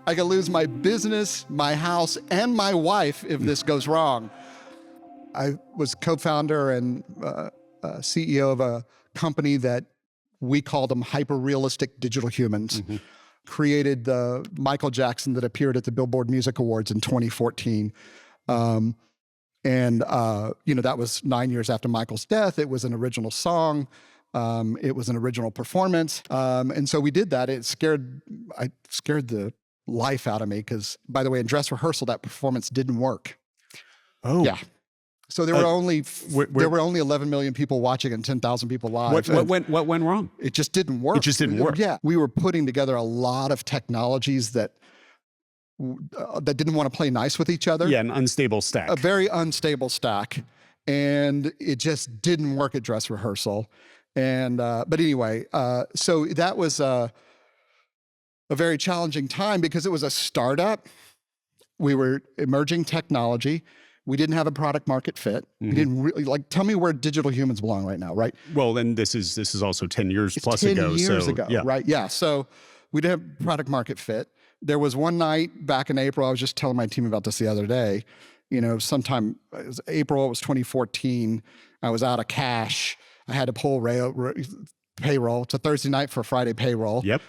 I could lose my business, my house, and my wife if this goes wrong. I was co-founder and CEO of a company that we called them hyperrealistic digital humans. Created the Michael Jackson that appeared at the Billboard Music Awards in 2014. And that was 9 years after Michael's death. It was an original song. It was an original performance. And so we did that. It scared the life out of me because, by the way, in dress rehearsal, that performance didn't work. Oh. Yeah. So there were only 11 million people watching and 10,000 people live. What went wrong? It just didn't work. It just didn't work. Yeah. We were putting together a lot of technologies that didn't want to play nice with each other. Yeah, an unstable stack. A very unstable stack. And it just didn't work at dress rehearsal. And, but anyway, so that was a very challenging time because it was a startup. We were emerging technology. We didn't have a product market fit. We didn't really tell me where digital humans belong right now, right? Well, then this is also 10 years plus 10 ago. years ago, yeah. Right? Yeah. So we didn't have product market fit. There was one night back in April, I was just telling my team about this the other day, sometime, it was April, it was 2014. I was out of cash. I had to pull payroll. It's a Thursday night for Friday payroll. Yep.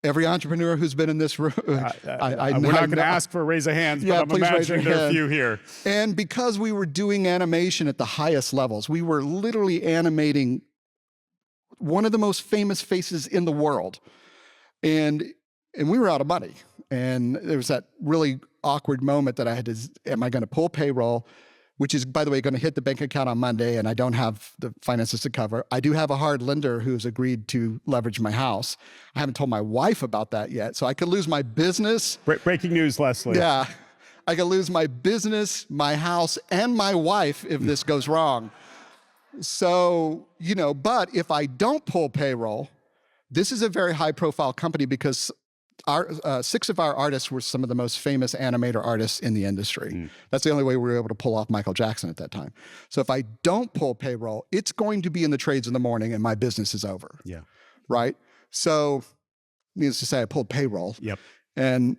Every entrepreneur who's been in this room, we're not going to ask for a raise of hands, but I'm imagining there are a few here. And because we were doing animation at the highest levels, we were literally animating one of the most famous faces in the world. And we were out of money. And there was that really awkward moment that I had to, am I going to pull payroll? Which is, by the way, going to hit the bank account on Monday, and I don't have the finances to cover. I do have a hard lender who's agreed to leverage my house. I haven't told my wife about that yet, so I could lose my business. Breaking news, Leslie. Yeah, I could lose my business, my house, and my wife if this goes wrong. So, but if I don't pull payroll, this is a very high-profile company because our 6 of our artists were some of the most famous animator artists in the industry. That's the only way we were able to pull off Michael Jackson at that time. So if I don't pull payroll, it's going to be in the trades in the morning and my business is over. Yeah. Right? So needless to say, I pulled payroll. Yep. And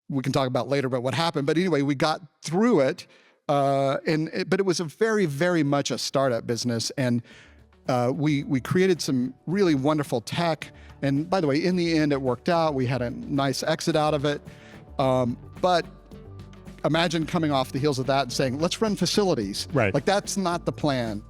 we can talk about later about what happened. But anyway, we got through it. But it was a very, very much a startup business. And we created some really wonderful tech. And by the way, in the end, it worked out. We had a nice exit out of it. But imagine coming off the heels of that and saying, let's run facilities. Right. Like, that's not the plan.